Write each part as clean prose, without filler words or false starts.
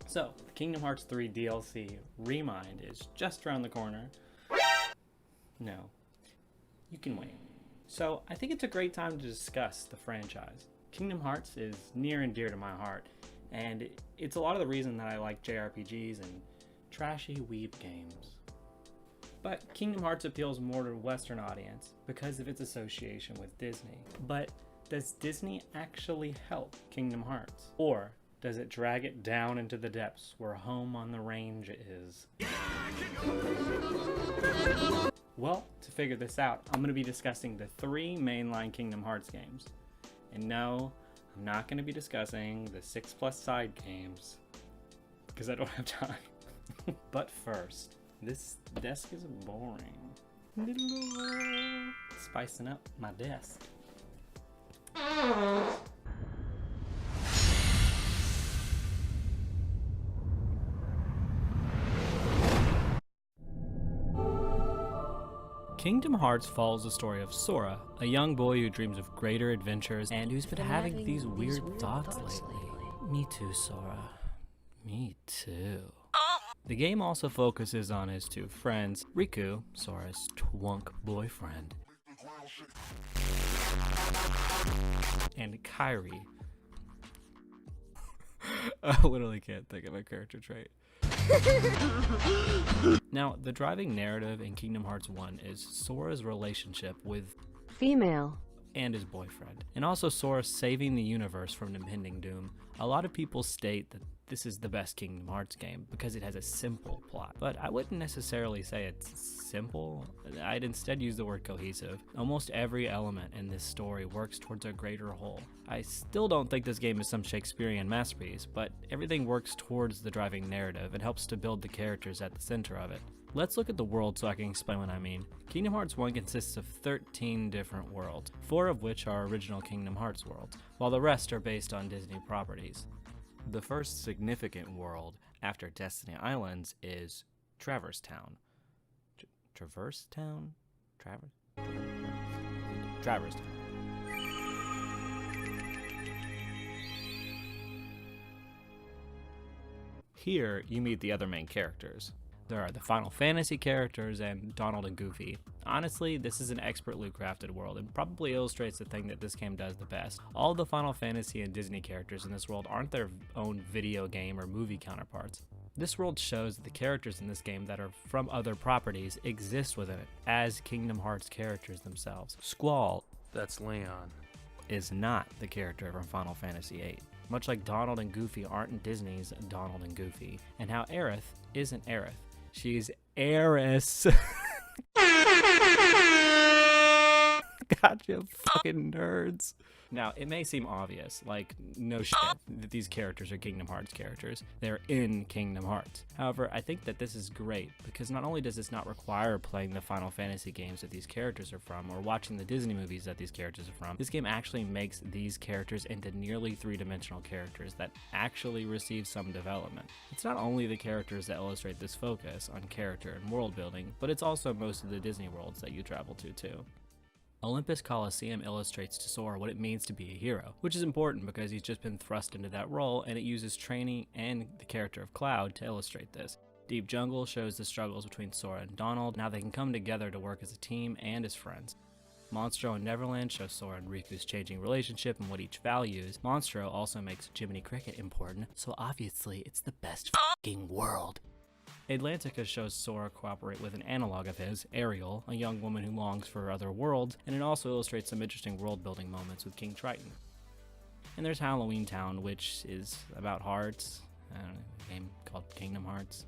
So, Kingdom Hearts 3 DLC Remind is just around the corner. No, you can wait. So, I think it's a great time to discuss the franchise. Kingdom Hearts is near and dear to my heart, and it's a lot of the reason that I like JRPGs and trashy weeb games. But Kingdom Hearts appeals more to a Western audience because of its association with Disney. But does Disney actually help Kingdom Hearts? Or does it drag it down into the depths where Home on the Range is? Well, to figure this out, I'm going to be discussing the 3 mainline Kingdom Hearts games. And no, I'm not going to be discussing the 6+ side games, because I don't have time. But first, this desk is boring. Spicing up my desk. Kingdom Hearts follows the story of Sora, a young boy who dreams of greater adventures and who's been having these weird thoughts lately. Me too, Sora. Me too. The game also focuses on his 2 friends, Riku, Sora's twunk boyfriend, and Kairi. I literally can't think of a character trait. Now, the driving narrative in Kingdom Hearts 1 is Sora's relationship with female and his boyfriend, and also Sora saving the universe from impending doom. A lot of people state that this is the best Kingdom Hearts game because it has a simple plot, but I wouldn't necessarily say it's simple. I'd instead use the word cohesive. Almost every element in this story works towards a greater whole. I still don't think this game is some Shakespearean masterpiece, but everything works towards the driving narrative and helps to build the characters at the center of it. Let's look at the world so I can explain what I mean. Kingdom Hearts 1 consists of 13 different worlds, 4 of which are original Kingdom Hearts worlds, while the rest are based on Disney properties. The first significant world after Destiny Islands is Traverse Town. Traverse Town? Traverse Town. Here, you meet the other main characters. There are the Final Fantasy characters and Donald and Goofy. Honestly, this is an expertly crafted world and probably illustrates the thing that this game does the best. All the Final Fantasy and Disney characters in this world aren't their own video game or movie counterparts. This world shows that the characters in this game that are from other properties exist within it as Kingdom Hearts characters themselves. Squall, that's Leon, is not the character from Final Fantasy VIII. Much like Donald and Goofy aren't in Disney's Donald and Goofy, and how Aerith isn't Aerith. She's Eris. Gotcha, fucking nerds. Now, it may seem obvious, like, no shit, that these characters are Kingdom Hearts characters. They're in Kingdom Hearts. However, I think that this is great, because not only does this not require playing the Final Fantasy games that these characters are from, or watching the Disney movies that these characters are from, this game actually makes these characters into nearly 3-dimensional characters that actually receive some development. It's not only the characters that illustrate this focus on character and world building, but it's also most of the Disney worlds that you travel to too. Olympus Coliseum illustrates to Sora what it means to be a hero, which is important because he's just been thrust into that role, and it uses training and the character of Cloud to illustrate this. Deep Jungle shows the struggles between Sora and Donald, and how they can come together to work as a team and as friends. Monstro and Neverland show Sora and Riku's changing relationship and what each values. Monstro also makes Jiminy Cricket important, so obviously it's the best f***ing world. Atlantica shows Sora cooperate with an analog of his, Ariel, a young woman who longs for other worlds, and it also illustrates some interesting world-building moments with King Triton. And there's Halloween Town, which is about hearts, a game called Kingdom Hearts.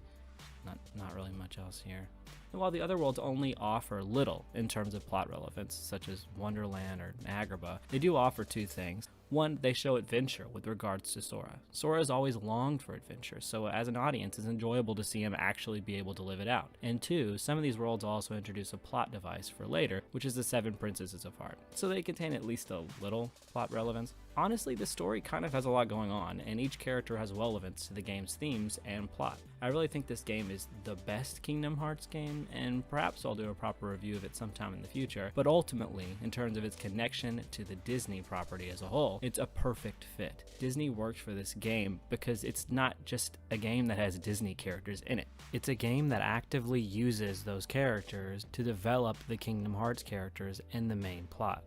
Not really much else here. And while the other worlds only offer little in terms of plot relevance, such as Wonderland or Agrabah, they do offer 2 things. One, they show adventure with regards to Sora. Sora has always longed for adventure, so as an audience, it's enjoyable to see him actually be able to live it out. And 2, some of these worlds also introduce a plot device for later, which is the 7 Princesses of Heart. So they contain at least a little plot relevance. Honestly, the story kind of has a lot going on, and each character has relevance to the game's themes and plot. I really think this game is the best Kingdom Hearts game, and perhaps I'll do a proper review of it sometime in the future, but ultimately, in terms of its connection to the Disney property as a whole, it's a perfect fit. Disney works for this game because it's not just a game that has Disney characters in it. It's a game that actively uses those characters to develop the Kingdom Hearts characters in the main plot.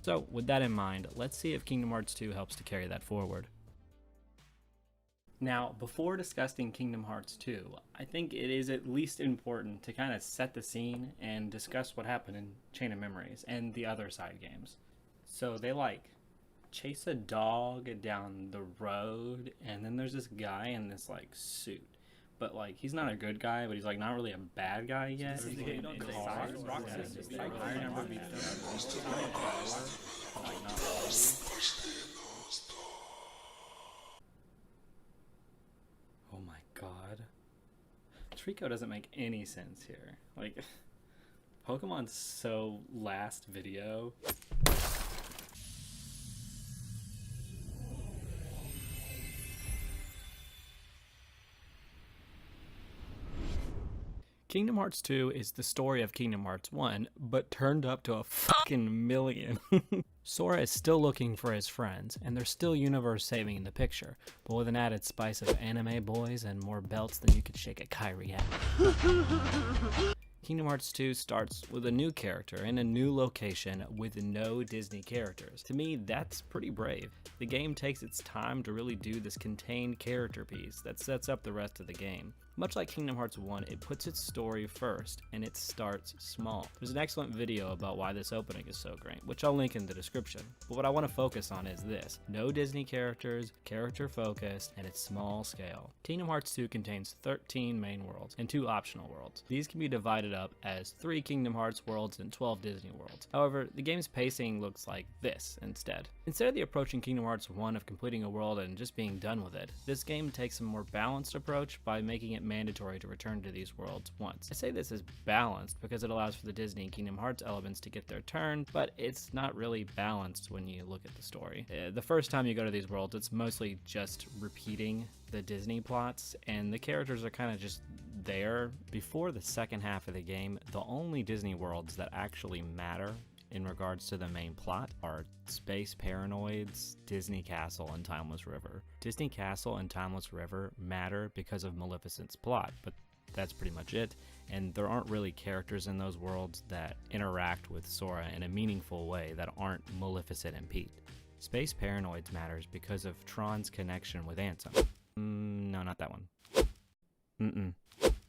So with that in mind, let's see if Kingdom Hearts 2 helps to carry that forward. Now, before discussing Kingdom Hearts 2, I think it is at least important to kind of set the scene and discuss what happened in Chain of Memories and the other side games. So they chase a dog down the road, and then there's this guy in this suit. But he's not a good guy, but he's not really a bad guy yet. Oh my god. Trico doesn't make any sense here. Pokemon's so last video. Kingdom Hearts 2 is the story of Kingdom Hearts 1, but turned up to a fucking million. Sora is still looking for his friends, and there's still universe saving in the picture, but with an added spice of anime boys and more belts than you could shake a Kyrie at. Kingdom Hearts 2 starts with a new character in a new location with no Disney characters. To me, that's pretty brave. The game takes its time to really do this contained character piece that sets up the rest of the game. Much like Kingdom Hearts 1, it puts its story first, and it starts small. There's an excellent video about why this opening is so great, which I'll link in the description. But what I want to focus on is this. No Disney characters, character focused, and it's small scale. Kingdom Hearts 2 contains 13 main worlds and 2 optional worlds. These can be divided up as 3 Kingdom Hearts worlds and 12 Disney worlds. However, the game's pacing looks like this instead. Instead of the approaching Kingdom Hearts 1 of completing a world and just being done with it, this game takes a more balanced approach by making it mandatory to return to these worlds once. I say this is balanced because it allows for the Disney and Kingdom Hearts elements to get their turn, but it's not really balanced when you look at the story. The first time you go to these worlds, it's mostly just repeating the Disney plots, and the characters are kind of just there. Before the second half of the game, the only Disney worlds that actually matter in regards to the main plot are Space Paranoids, Disney Castle, and Timeless River. Disney Castle and Timeless River matter because of Maleficent's plot, but that's pretty much it, and there aren't really characters in those worlds that interact with Sora in a meaningful way that aren't Maleficent and Pete. Space Paranoids matters because of Tron's connection with Ansem. No, not that one.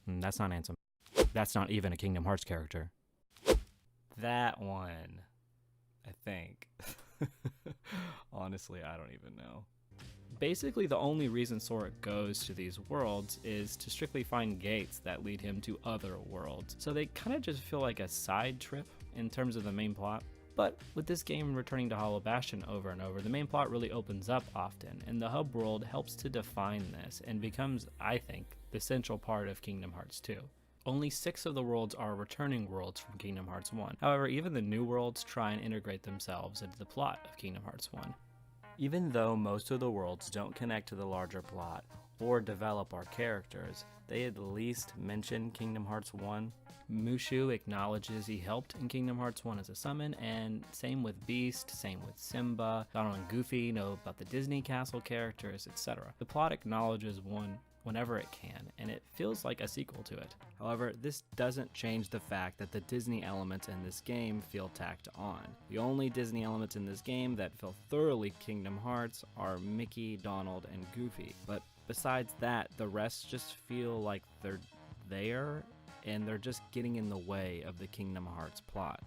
That's not Ansem. That's not even a Kingdom Hearts character. That one, I think. Honestly, I don't even know. Basically, the only reason Sora goes to these worlds is to strictly find gates that lead him to other worlds. So they kind of just feel like a side trip in terms of the main plot. But with this game returning to Hollow Bastion over and over, the main plot really opens up often, and the hub world helps to define this and becomes, I think, the central part of Kingdom Hearts 2. Only 6 of the worlds are returning worlds from Kingdom Hearts 1. However, even the new worlds try and integrate themselves into the plot of Kingdom Hearts 1. Even though most of the worlds don't connect to the larger plot or develop our characters, they at least mention Kingdom Hearts 1. Mushu acknowledges he helped in Kingdom Hearts 1 as a summon, and same with Beast, same with Simba. Donald and Goofy know about the Disney Castle characters, etc. The plot acknowledges one whenever it can, and it feels like a sequel to it. However, this doesn't change the fact that the Disney elements in this game feel tacked on. The only Disney elements in this game that feel thoroughly Kingdom Hearts are Mickey, Donald, and Goofy. But besides that, the rest just feel like they're there, and they're just getting in the way of the Kingdom Hearts plot.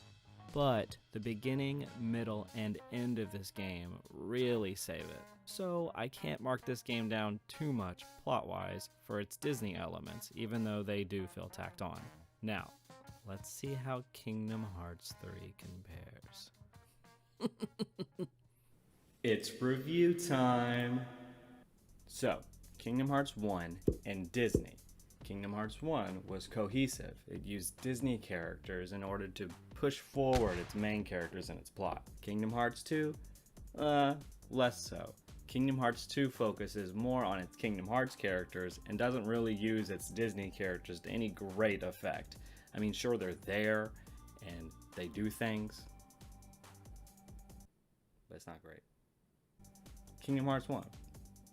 But the beginning, middle, and end of this game really save it. So I can't mark this game down too much plot-wise for its Disney elements, even though they do feel tacked on. Now, let's see how Kingdom Hearts 3 compares. It's review time! So, Kingdom Hearts 1 and Disney. Kingdom Hearts 1 was cohesive. It used Disney characters in order to push forward its main characters and its plot. Kingdom Hearts 2? Less so. Kingdom Hearts 2 focuses more on its Kingdom Hearts characters and doesn't really use its Disney characters to any great effect. I mean, sure, they're there and they do things, but it's not great. Kingdom Hearts 1.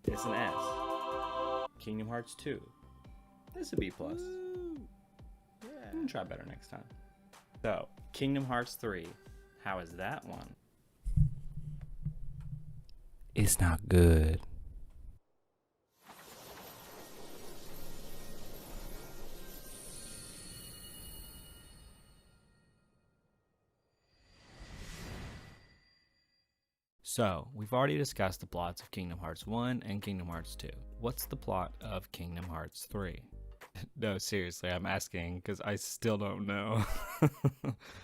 It's an S. Kingdom Hearts 2. It's a B+. Yeah. Try better next time. So, Kingdom Hearts 3. How is that one? It's not good. So, we've already discussed the plots of Kingdom Hearts 1 and Kingdom Hearts 2. What's the plot of Kingdom Hearts 3? No, seriously, I'm asking because I still don't know.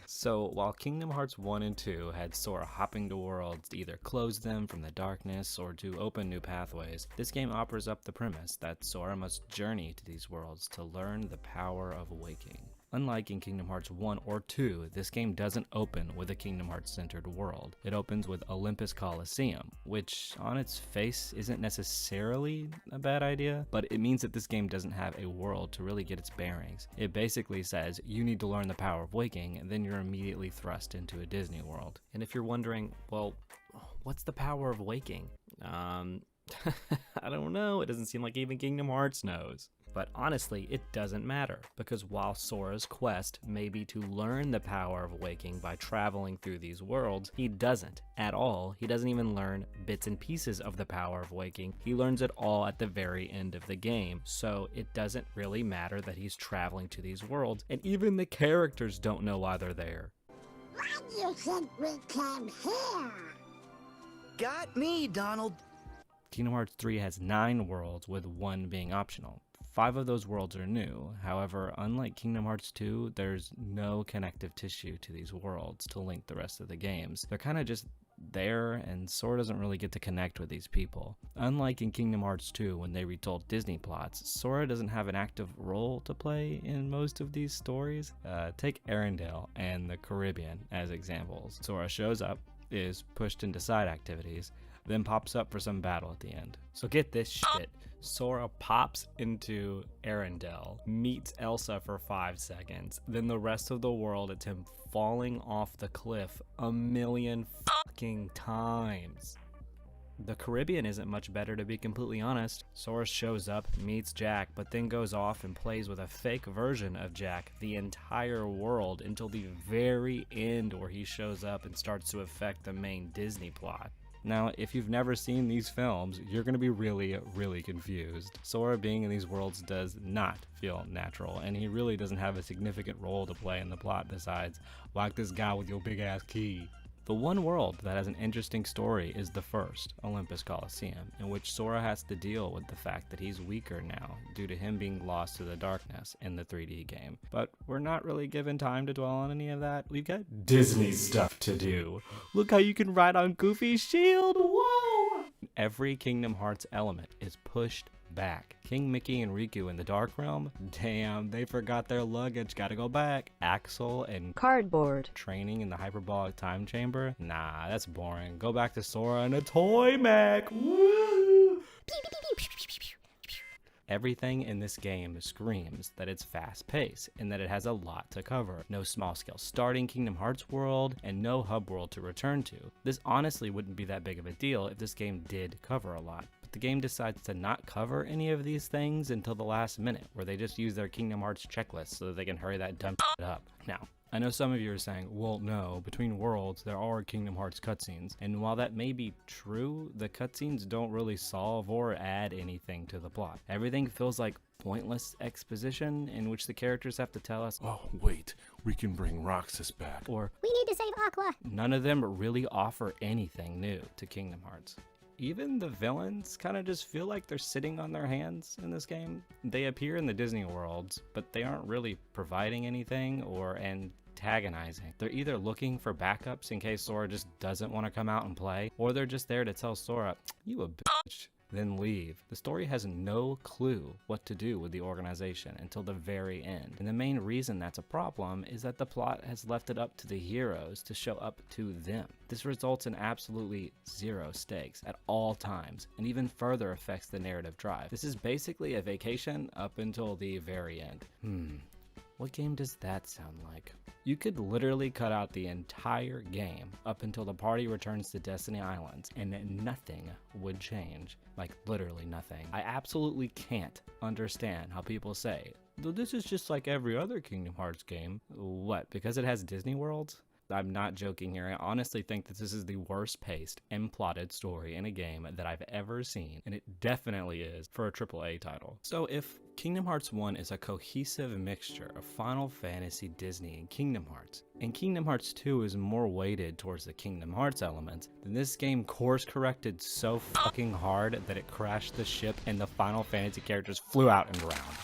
So, while Kingdom Hearts 1 and 2 had Sora hopping to worlds to either close them from the darkness or to open new pathways, this game offers up the premise that Sora must journey to these worlds to learn the power of waking. Unlike in Kingdom Hearts 1 or 2, this game doesn't open with a Kingdom Hearts-centered world. It opens with Olympus Coliseum, which on its face isn't necessarily a bad idea, but it means that this game doesn't have a world to really get its bearings. It basically says, you need to learn the power of waking, and then you're immediately thrust into a Disney world. And if you're wondering, well, what's the power of waking? I don't know, it doesn't seem like even Kingdom Hearts knows. But honestly, it doesn't matter, because while Sora's quest may be to learn the power of waking by traveling through these worlds, he doesn't at all. He doesn't even learn bits and pieces of the power of waking. He learns it all at the very end of the game, so it doesn't really matter that he's traveling to these worlds, and even the characters don't know why they're there. Why do you think we came here? Got me, Donald. Kingdom Hearts 3 has 9 worlds, with 1 being optional. 5 of those worlds are new. However, unlike Kingdom Hearts 2, there's no connective tissue to these worlds to link the rest of the games. They're kind of just there, and Sora doesn't really get to connect with these people. Unlike in Kingdom Hearts 2, when they retold Disney plots, Sora doesn't have an active role to play in most of these stories. Take Arendelle and the Caribbean as examples. Sora shows up, is pushed into side activities, then pops up for some battle at the end. So get this shit. Sora pops into Arendelle, meets Elsa for 5 seconds, then the rest of the world it's him falling off the cliff a million fucking times. The Caribbean isn't much better, to be completely honest. Sora shows up, meets Jack, but then goes off and plays with a fake version of Jack the entire world until the very end, where he shows up and starts to affect the main Disney plot. Now, if you've never seen these films, you're going to be really confused. Sora being in these worlds does not feel natural, and he really doesn't have a significant role to play in the plot besides, whack this guy with your big ass key. The one world that has an interesting story is the first, Olympus Coliseum, in which Sora has to deal with the fact that he's weaker now due to him being lost to the darkness in the 3D game. But we're not really given time to dwell on any of that. We've got Disney stuff to do. Look how you can ride on Goofy's shield. Whoa! Every Kingdom Hearts element is pushed back. King Mickey and Riku in the Dark Realm? Damn, they forgot their luggage, gotta go back. Axel and Cardboard training in the hyperbolic time chamber? Nah, that's boring. Go back to Sora and a toy mech. Woo! Everything in this game screams that it's fast paced and that it has a lot to cover. No small scale starting Kingdom Hearts world and no hub world to return to. This honestly wouldn't be that big of a deal if this game did cover a lot. The game decides to not cover any of these things until the last minute, where they just use their Kingdom Hearts checklist so that they can hurry that dumb shit up. Now, I know some of you are saying, well, no, between worlds, there are Kingdom Hearts cutscenes. And while that may be true, the cutscenes don't really solve or add anything to the plot. Everything feels like pointless exposition in which the characters have to tell us, oh, wait, we can bring Roxas back. Or, We need to save Aqua. none of them really offer anything new to Kingdom Hearts. Even the villains kind of just feel like they're sitting on their hands in this game. They appear in the Disney worlds, but they aren't really providing anything or antagonizing. They're either looking for backups in case Sora just doesn't want to come out and play, or they're just there to tell Sora, you a bitch, then leave. The story has no clue what to do with the organization until the very end. And the main reason that's a problem is that the plot has left it up to the heroes to show up to them. This results in absolutely zero stakes at all times, and even further affects the narrative drive. This is basically a vacation up until the very end. What game does that sound like? You could literally cut out the entire game up until the party returns to Destiny Islands and nothing would change. Like literally nothing. I absolutely can't understand how people say, "Though this is just like every other Kingdom Hearts game." What, because it has Disney World? I'm not joking here. I honestly think that this is the worst paced and plotted story in a game that I've ever seen, and it definitely is for a AAA title. So if Kingdom Hearts 1 is a cohesive mixture of Final Fantasy, Disney, and Kingdom Hearts 2 is more weighted towards the Kingdom Hearts elements, then this game course corrected so fucking hard that it crashed the ship and the Final Fantasy characters flew out and around.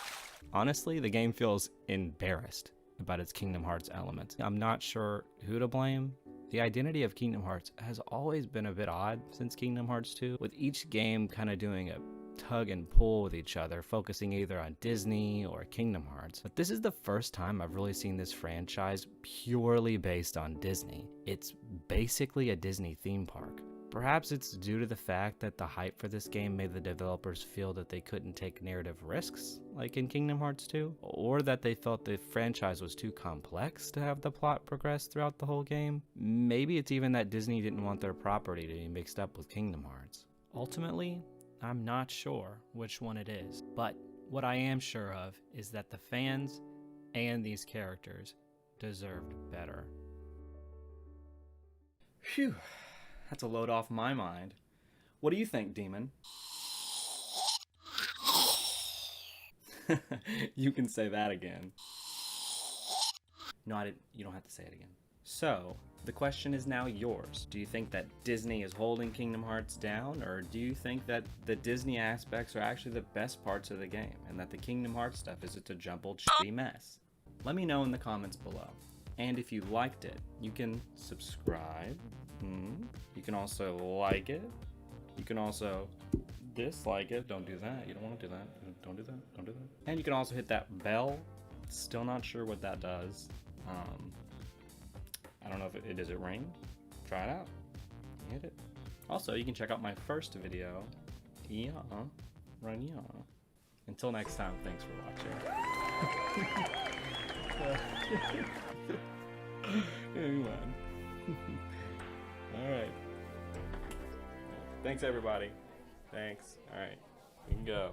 Honestly, the game feels embarrassed about its Kingdom Hearts elements. I'm not sure who to blame. The identity of Kingdom Hearts has always been a bit odd since Kingdom Hearts 2, with each game kind of doing a tug and pull with each other, focusing either on Disney or Kingdom Hearts. But this is the first time I've really seen this franchise purely based on Disney. It's basically a Disney theme park. Perhaps it's due to the fact that the hype for this game made the developers feel that they couldn't take narrative risks, like in Kingdom Hearts 2, or that they felt the franchise was too complex to have the plot progress throughout the whole game. Maybe it's even that Disney didn't want their property to be mixed up with Kingdom Hearts. Ultimately, I'm not sure which one it is, but what I am sure of is that the fans and these characters deserved better. Phew. That's a load off my mind. What do you think, Demon? You can say that again. No, I didn't. You don't have to say it again. So, the question is now yours. Do you think that Disney is holding Kingdom Hearts down, or do you think that the Disney aspects are actually the best parts of the game, and that the Kingdom Hearts stuff is just a jumbled shitty mess? Let me know in the comments below. And if you liked it, you can subscribe. You can also like it. You can also dislike it. Don't do that. You don't want to do that. Don't do that. Don't do that. And you can also hit that bell. Still not sure what that does. I don't know if does it ring? Try it out. Hit it. Also, you can check out my first video. Yeah. Right, yeah. Until next time, thanks for watching. Anyway. Alright. Thanks, everybody. Thanks. Alright. We can go.